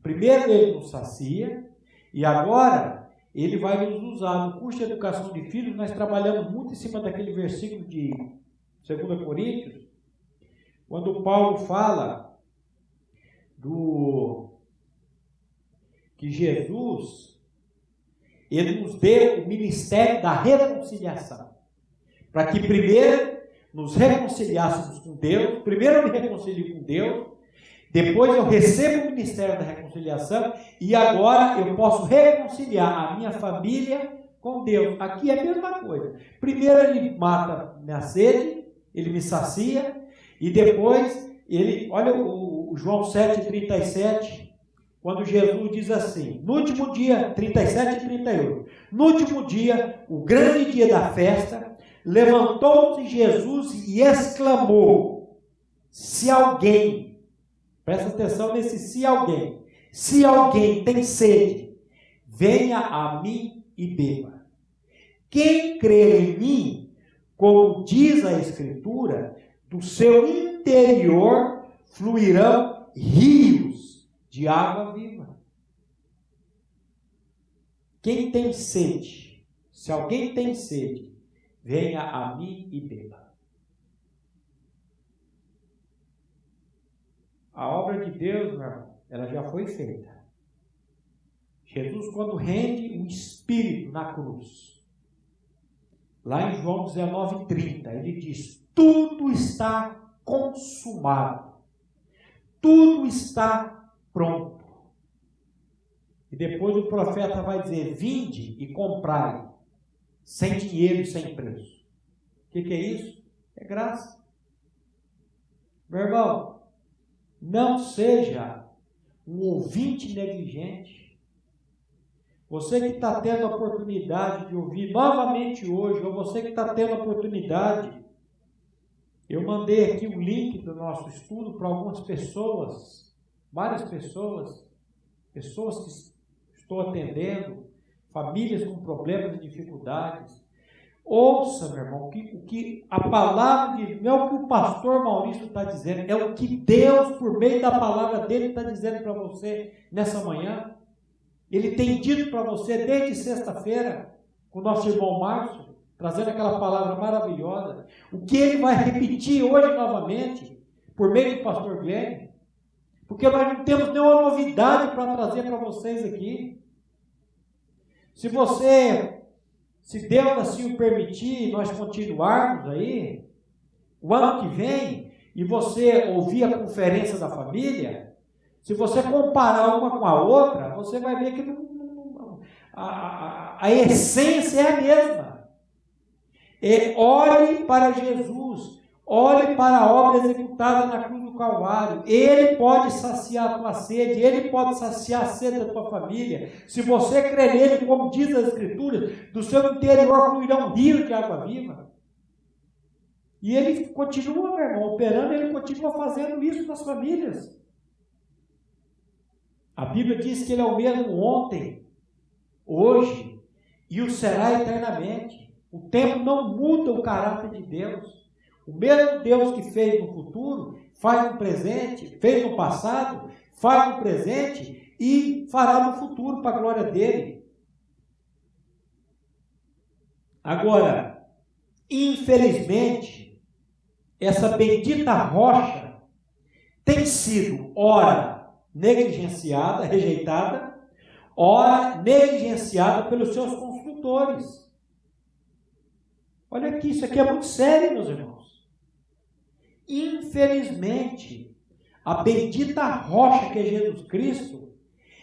primeiro ele nos sacia, e agora ele vai nos usar. No curso de educação de filhos, nós trabalhamos muito em cima daquele versículo de 2 Coríntios, quando Paulo fala que Jesus, ele nos deu o ministério da reconciliação, para que primeiro nos reconciliássemos com Deus. Primeiro eu me reconcilio com Deus, depois eu recebo o ministério da reconciliação, e agora eu posso reconciliar a minha família com Deus. Aqui é a mesma coisa. Primeiro ele mata minha sede, ele me sacia, e depois ele, olha o João 7,37, quando Jesus diz assim, no último dia, 37 e 38, no último dia, o grande dia da festa, levantou-se Jesus e exclamou, se alguém, presta atenção nesse se alguém tem sede, venha a mim e beba. Quem crê em mim, como diz a Escritura, do seu interior fluirão rios de água viva. Quem tem sede, se alguém tem sede, venha a mim e beba. A obra de Deus, meu irmão, ela já foi feita. Jesus, quando rende o Espírito na cruz, lá em João 19,30, ele diz, tudo está consumado, tudo está pronto. E depois o profeta vai dizer, vinde e comprai, sem dinheiro e sem preço. O que é isso? É graça. Meu irmão, não seja um ouvinte negligente. Você que está tendo a oportunidade de ouvir novamente hoje, ou você que está tendo a oportunidade, eu mandei aqui o link do nosso estudo para algumas pessoas, várias pessoas que estou atendendo, famílias com problemas e dificuldades. Ouça, meu irmão, o que a palavra de Deus, não é o que o pastor Maurício está dizendo, é o que Deus, por meio da palavra dele, está dizendo para você nessa manhã. Ele tem dito para você desde sexta-feira, com o nosso irmão Márcio, trazendo aquela palavra maravilhosa. O que ele vai repetir hoje novamente, por meio do pastor Glenn, porque nós não temos nenhuma novidade para trazer para vocês aqui. Se Deus assim o permitir, nós continuarmos aí, o ano que vem, e você ouvir a conferência da família, se você comparar uma com a outra, você vai ver que a essência é a mesma. Olhe para Jesus, olhe para a obra executada na cruz do Calvário. Ele pode saciar a tua sede, ele pode saciar a sede da tua família. Se você crer nele, como diz as Escrituras, do seu interior fluirá um rio de água viva. E ele continua, meu irmão, operando, ele continua fazendo isso nas famílias. A Bíblia diz que ele é o mesmo ontem, hoje e o será eternamente. O tempo não muda o caráter de Deus. O mesmo Deus que fez no futuro, faz no presente, fez no passado, faz no presente e fará no futuro para a glória dele. Agora, infelizmente, essa bendita rocha tem sido, ora, negligenciada, rejeitada, ora, negligenciada pelos seus construtores. Olha aqui, isso aqui é muito sério, meus irmãos. Infelizmente, a bendita rocha que é Jesus Cristo,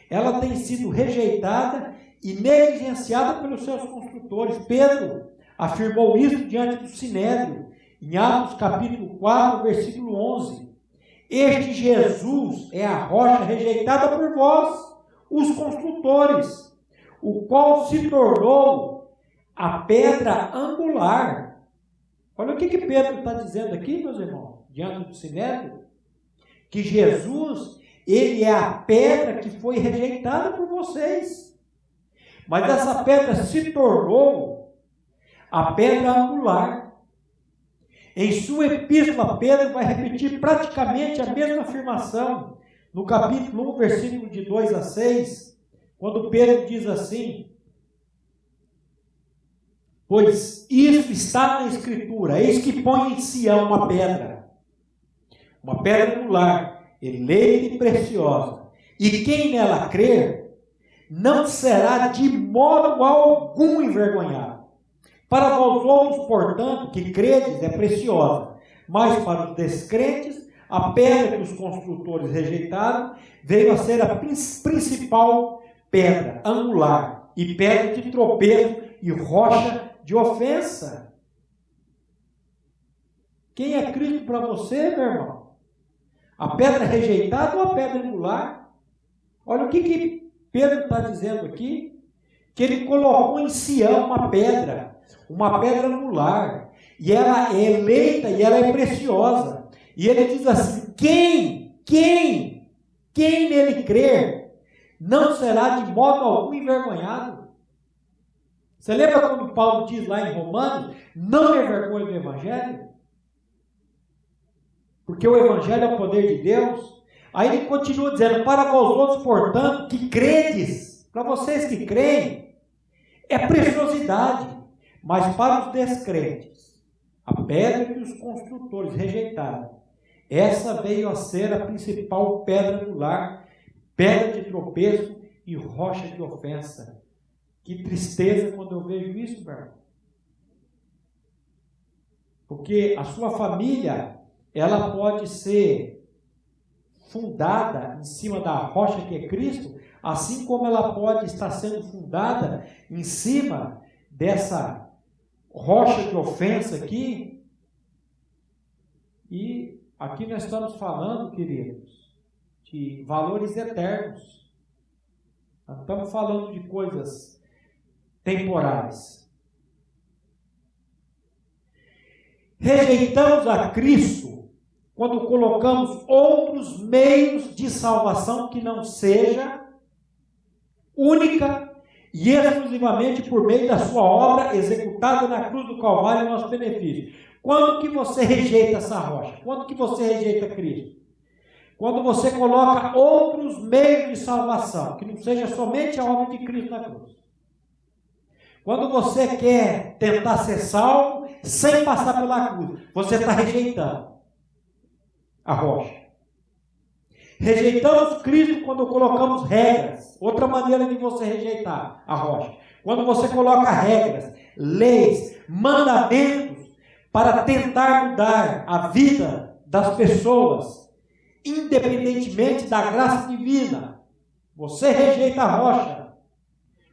ela tem sido rejeitada e negligenciada pelos seus construtores. Pedro afirmou isso diante do Sinédrio, em Atos capítulo 4, versículo 11. Este Jesus é a rocha rejeitada por vós, os construtores, o qual se tornou a pedra angular. Olha o que Pedro está dizendo aqui, meus irmãos, diante do Sinédrio, que Jesus, ele é a pedra que foi rejeitada por vocês, mas essa pedra se tornou a pedra angular. Em sua epístola, Pedro vai repetir praticamente a mesma afirmação, no capítulo 1, versículo de 2 a 6, quando Pedro diz assim: pois isso está na Escritura, eis que põe em Sião uma pedra angular, eleita e preciosa, e quem nela crer, não será de modo algum envergonhado. Para vós outros, portanto, que credes, é preciosa, mas para os descrentes, a pedra que os construtores rejeitaram veio a ser a principal pedra angular, e pedra de tropeço e rocha de ofensa. Quem é Cristo para você, meu irmão? A pedra rejeitada ou a pedra angular? Olha o que Pedro está dizendo aqui, que ele colocou em Sião uma pedra angular, e ela é eleita e ela é preciosa, e ele diz assim: quem nele crer, não será de modo algum envergonhado. Você lembra quando Paulo diz lá em Romanos, não me envergonhe do Evangelho? Porque o Evangelho é o poder de Deus. Aí ele continua dizendo, para vós outros, portanto, que credes, para vocês que creem, é preciosidade, mas para os descrentes, a pedra que os construtores rejeitaram, essa veio a ser a principal pedra angular, pedra de tropeço e rocha de ofensa. Que tristeza quando eu vejo isso, meu irmão. Porque a sua família, ela pode ser fundada em cima da rocha que é Cristo, assim como ela pode estar sendo fundada em cima dessa rocha de ofensa aqui. E aqui nós estamos falando, queridos, de valores eternos. Nós estamos falando de coisas temporais. Rejeitamos a Cristo quando colocamos outros meios de salvação que não seja única e exclusivamente por meio da sua obra executada na cruz do Calvário em nosso benefício. Quando que você rejeita essa rocha? Quando que você rejeita Cristo? Quando você coloca outros meios de salvação, que não seja somente a obra de Cristo na cruz. Quando você quer tentar ser salvo sem passar pela cruz, você está rejeitando a rocha. Rejeitamos Cristo quando colocamos regras. Outra maneira de você rejeitar a rocha. Quando você coloca regras, leis, mandamentos para tentar mudar a vida das pessoas, independentemente da graça divina. Você rejeita a rocha.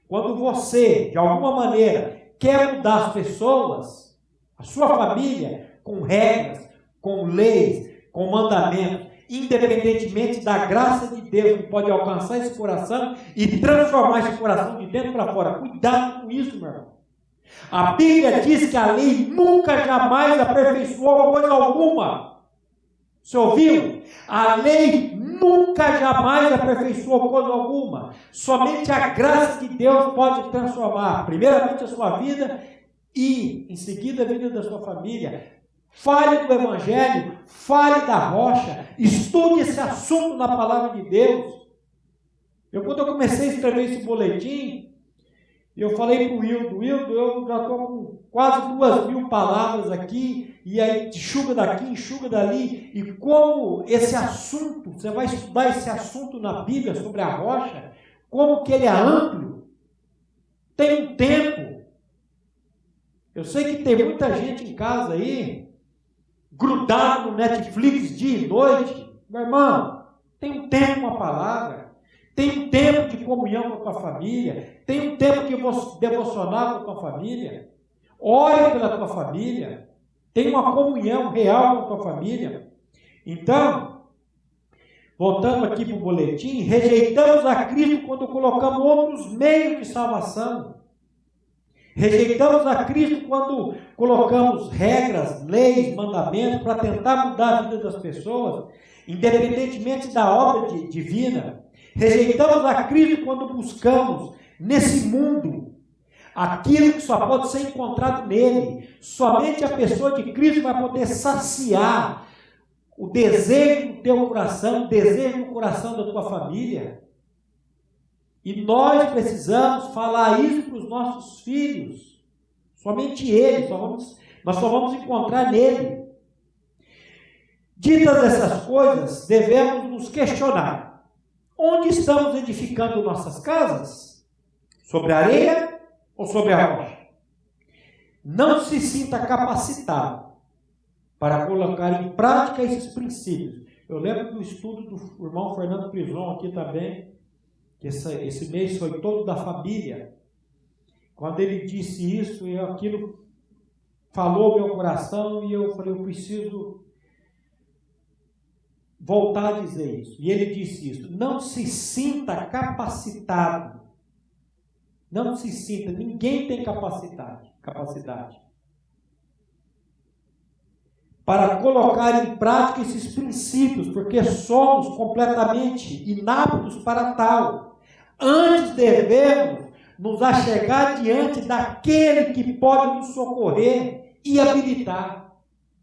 Quando você, de alguma maneira, quer mudar as pessoas, a sua família, com regras, com leis, com mandamentos, independentemente da graça de Deus, que pode alcançar esse coração e transformar esse coração de dentro para fora. Cuidado com isso, meu irmão. A Bíblia diz que a lei nunca, jamais aperfeiçoou coisa alguma. Você ouviu? A lei nunca, jamais aperfeiçoou coisa alguma. Somente a graça de Deus pode transformar, primeiramente, a sua vida e, em seguida, a vida da sua família. Fale do Evangelho, fale da rocha, estude esse assunto na palavra de Deus. Quando eu comecei a escrever esse boletim, eu falei para o Wildo, eu já estou com quase 2.000 palavras aqui, e aí enxuga daqui, enxuga dali, e como esse assunto, você vai estudar esse assunto na Bíblia sobre a rocha, como que ele é amplo, tem um tempo. Eu sei que tem muita gente em casa aí, grudado no Netflix dia e noite. Meu irmão, tem um tempo uma palavra. Tem um tempo de comunhão com a tua família. Tem um tempo de devocional com a tua família. Ore pela tua família. Tem uma comunhão real com a tua família. Então, voltando aqui para o boletim, rejeitamos a Cristo quando colocamos outros meios de salvação. Rejeitamos a Cristo quando colocamos regras, leis, mandamentos para tentar mudar a vida das pessoas, independentemente da obra divina. Rejeitamos a Cristo quando buscamos nesse mundo aquilo que só pode ser encontrado nele. Somente a pessoa de Cristo vai poder saciar o desejo do teu coração, o desejo do coração da tua família. E nós precisamos falar isso para os nossos filhos. Somente eles, nós só vamos encontrar nele. Ditas essas coisas, devemos nos questionar: onde estamos edificando nossas casas? Sobre a areia ou sobre a rocha? Não se sinta capacitado para colocar em prática esses princípios. Eu lembro do estudo do irmão Fernando Prison aqui também, que esse mês foi todo da família. Quando ele disse isso, aquilo falou meu coração e eu falei, eu preciso voltar a dizer isso. E ele disse isso: não se sinta capacitado. Não se sinta, ninguém tem capacidade para colocar em prática esses princípios, porque somos completamente inaptos para tal. Antes devemos nos achegar diante daquele que pode nos socorrer e habilitar.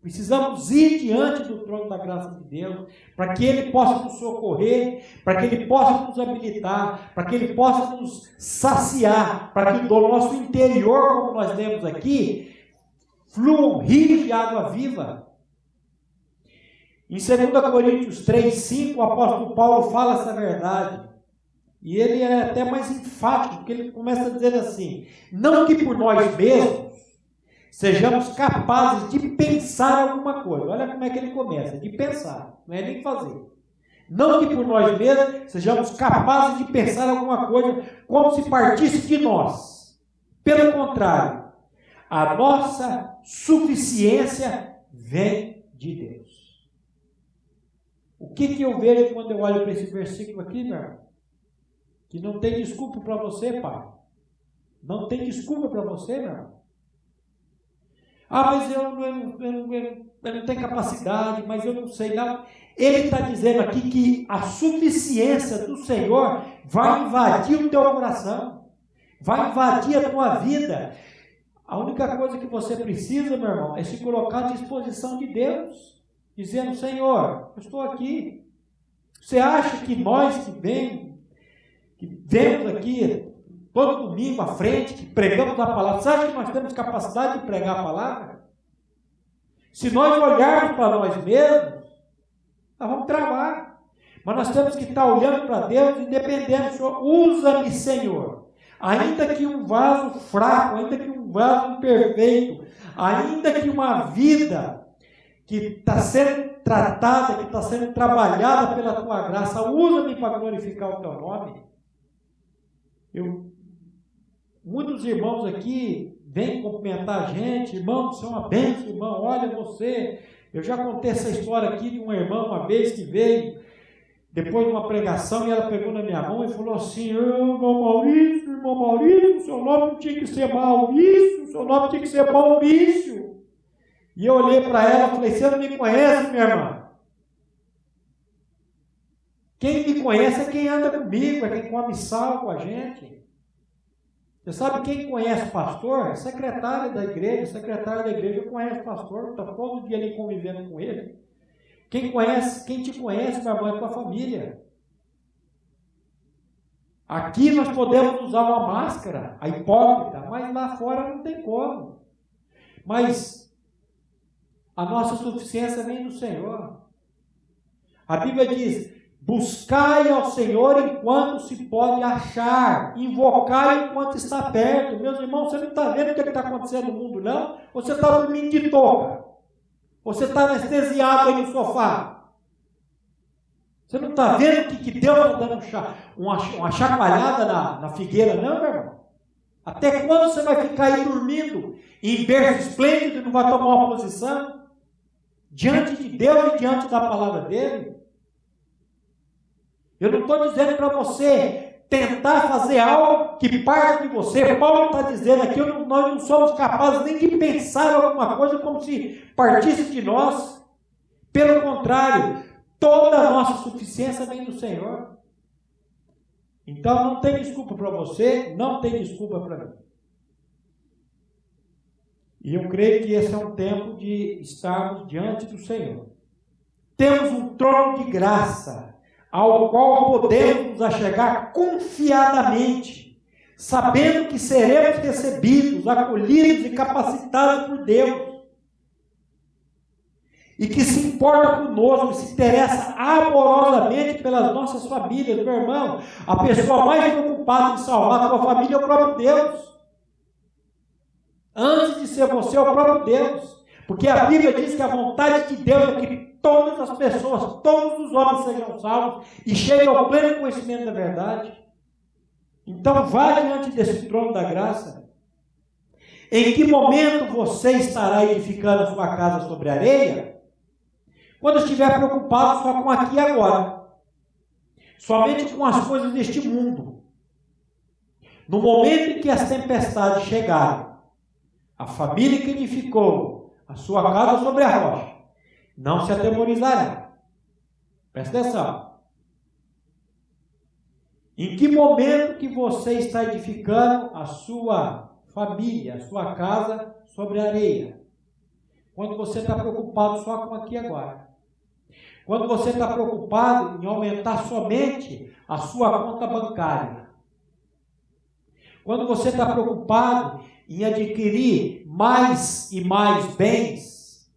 Precisamos ir diante do trono da graça de Deus, para que Ele possa nos socorrer, para que Ele possa nos habilitar, para que Ele possa nos saciar, para que do nosso interior, como nós lemos aqui, fluam rios de água viva. Em 2 Coríntios 3:5, o apóstolo Paulo fala essa verdade. E ele é até mais enfático, porque ele começa a dizer assim: não que por nós mesmos sejamos capazes de pensar alguma coisa. Olha como é que ele começa: de pensar, não é nem fazer. Não que por nós mesmos sejamos capazes de pensar alguma coisa como se partisse de nós. Pelo contrário, a nossa suficiência vem de Deus. O que eu vejo quando eu olho para esse versículo aqui, meu irmão? Que não tem desculpa para você, pai. Não tem desculpa para você, meu irmão. Mas eu não tenho capacidade, mas eu não sei lá. Ele está dizendo aqui que a suficiência do Senhor vai invadir o teu coração, vai invadir a tua vida. A única coisa que você precisa, meu irmão, é se colocar à disposição de Deus, dizendo: Senhor, eu estou aqui. Você acha que nós que vemos aqui todo domingo à frente, que pregamos a palavra, você acha que nós temos capacidade de pregar a palavra? Se nós olharmos para nós mesmos, nós vamos travar. Mas nós temos que estar olhando para Deus e dependendo do Senhor. Usa-me, Senhor. Ainda que um vaso fraco, ainda que um vaso imperfeito, ainda que uma vida que está sendo tratada, que está sendo trabalhada pela tua graça, usa-me para glorificar o teu nome. Muitos irmãos aqui vêm cumprimentar a gente: irmão, você é uma bênção, irmão, olha você. Eu já contei essa história aqui de uma irmã uma vez que veio, depois de uma pregação, e ela pegou na minha mão e falou assim: irmão Maurício, o seu nome não tinha que ser Maurício, o seu nome tinha que ser Maurício. E eu olhei para ela e falei: você não me conhece, minha irmã? Quem me conhece é quem anda comigo, é quem come sal com a gente. Você sabe quem conhece pastor? É secretário da igreja. Secretário da igreja conhece pastor, está todo dia ali convivendo com ele. Quem te conhece, meu irmão, é tua família. Aqui nós podemos usar uma máscara, a hipócrita, mas lá fora não tem como. Mas a nossa suficiência vem do Senhor. A Bíblia diz: buscai ao Senhor enquanto se pode achar, invocai enquanto está perto. Meus irmãos, você não está vendo o que está acontecendo no mundo, não? Ou você está dormindo de touca? Ou você está anestesiado aí no sofá? Você não está vendo que Deus está dando uma chacoalhada na figueira, não, meu irmão? Até quando você vai ficar aí dormindo em berço esplêndido e não vai tomar uma posição diante de Deus e diante da palavra dele? Eu não estou dizendo para você tentar fazer algo que parte de você. Paulo está dizendo aqui, nós não somos capazes nem de pensar alguma coisa como se partisse de nós. Pelo contrário, toda a nossa suficiência vem do Senhor. Então não tem desculpa para você, não tem desculpa para mim. E eu creio que esse é um tempo de estarmos diante do Senhor. Temos um trono de graça, ao qual podemos nos achegar confiadamente, sabendo que seremos recebidos, acolhidos e capacitados por Deus. E que se importa conosco, se interessa amorosamente pelas nossas famílias. Meu irmão, a pessoa mais preocupada em salvar a tua família é o próprio Deus. Antes de ser você, é o próprio Deus. Porque a Bíblia diz que a vontade de Deus é que todas as pessoas, todos os homens sejam salvos e cheguem ao pleno conhecimento da verdade. Então vá diante desse trono da graça. Em que momento você estará edificando a sua casa sobre areia? Quando estiver preocupado só com aqui e agora. Somente com as coisas deste mundo. No momento em que as tempestades chegarem, a família que edificou a sua casa sobre a rocha não se atemorizará. Presta atenção. Em que momento que você está edificando a sua família, a sua casa sobre a areia? Quando você está preocupado só com aqui e agora. Quando você está preocupado em aumentar somente a sua conta bancária. Quando você está preocupado em adquirir mais e mais bens,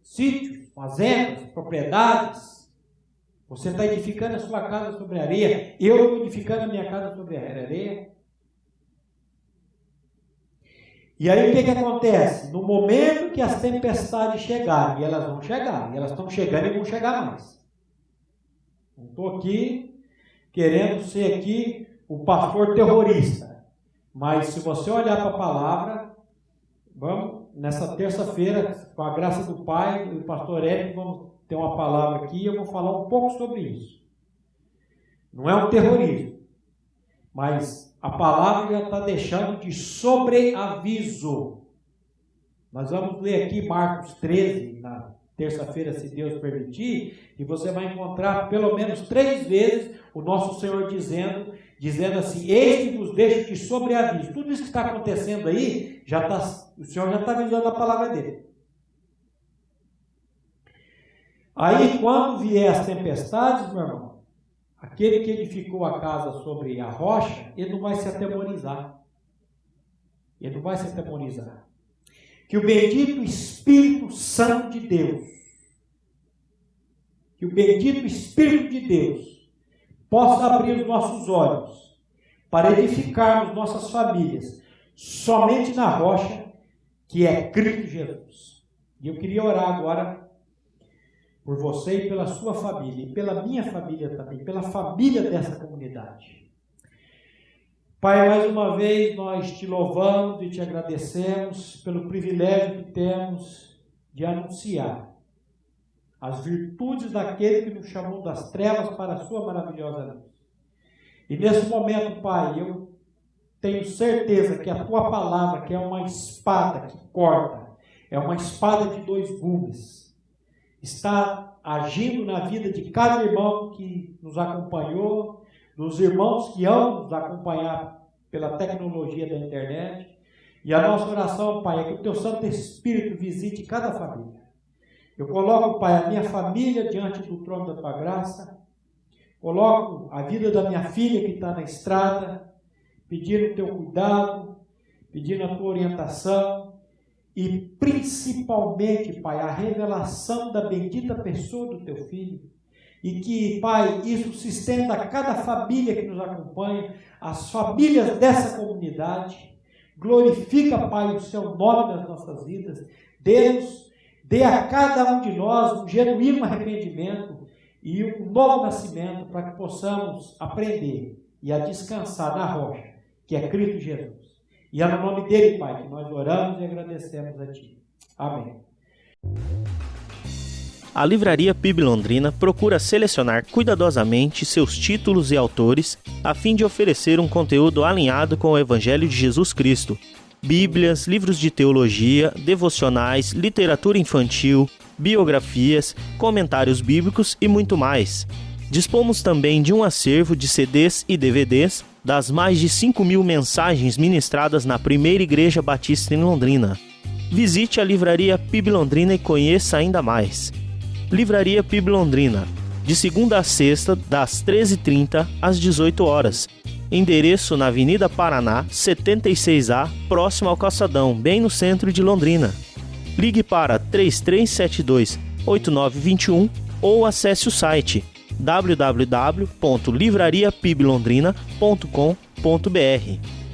sítios, fazendas, propriedades. Você está edificando a sua casa sobre a areia. Eu estou edificando a minha casa sobre a areia. E aí o que acontece? No momento que as tempestades chegarem, e elas vão chegar, e elas estão chegando e vão chegar mais. Não estou aqui querendo ser aqui o pastor terrorista. Mas se você olhar para a palavra, vamos, nessa terça-feira, com a graça do Pai e o pastor Érico, vamos ter uma palavra aqui e eu vou falar um pouco sobre isso. Não é um terrorismo, mas a palavra já está deixando de sobreaviso. Nós vamos ler aqui Marcos 13, na terça-feira, se Deus permitir, e você vai encontrar pelo menos 3 vezes o nosso Senhor dizendo assim, eis que vos deixo de sobreaviso. Tudo isso que está acontecendo aí, o Senhor já está avisando a palavra dele. Aí, quando vier as tempestades, meu irmão, aquele que edificou a casa sobre a rocha, ele não vai se atemorizar. Ele não vai se atemorizar. Que o bendito Espírito Santo de Deus, que o bendito Espírito de Deus possa abrir os nossos olhos para edificarmos nossas famílias somente na rocha que é Cristo Jesus. E eu queria orar agora por você e pela sua família, e pela minha família também, pela família dessa comunidade. Pai, mais uma vez nós te louvamos e te agradecemos pelo privilégio que temos de anunciar as virtudes daquele que nos chamou das trevas para a sua maravilhosa luz. E nesse momento, Pai, eu tenho certeza que a tua palavra, que é uma espada que corta, é uma espada de 2 gumes, está agindo na vida de cada irmão que nos acompanhou, dos irmãos que amam nos acompanhar pela tecnologia da internet. E a nossa oração, Pai, é que o teu Santo Espírito visite cada família. Eu coloco, Pai, a minha família diante do trono da tua graça, coloco a vida da minha filha que está na estrada, pedindo o teu cuidado, pedindo a tua orientação, e principalmente, Pai, a revelação da bendita pessoa do teu filho. E que, Pai, isso se estenda a cada família que nos acompanha, as famílias dessa comunidade. Glorifica, Pai, o seu nome nas nossas vidas. Deus, dê a cada um de nós um genuíno arrependimento e um novo nascimento para que possamos aprender e a descansar na rocha, que é Cristo Jesus. E é no nome dele, Pai, que nós oramos e agradecemos a Ti. Amém. A Livraria PIB Londrina procura selecionar cuidadosamente seus títulos e autores a fim de oferecer um conteúdo alinhado com o Evangelho de Jesus Cristo. Bíblias, livros de teologia, devocionais, literatura infantil, biografias, comentários bíblicos e muito mais. Dispomos também de um acervo de CDs e DVDs das mais de 5.000 mensagens ministradas na Primeira Igreja Batista em Londrina. Visite a Livraria PIB Londrina e conheça ainda mais. Livraria PIB Londrina, de segunda a sexta, das 13h30 às 18 horas. Endereço na Avenida Paraná, 76A, próximo ao Calçadão, bem no centro de Londrina. Ligue para 3372-8921 ou acesse o site www.livrariapiblondrina.com.br.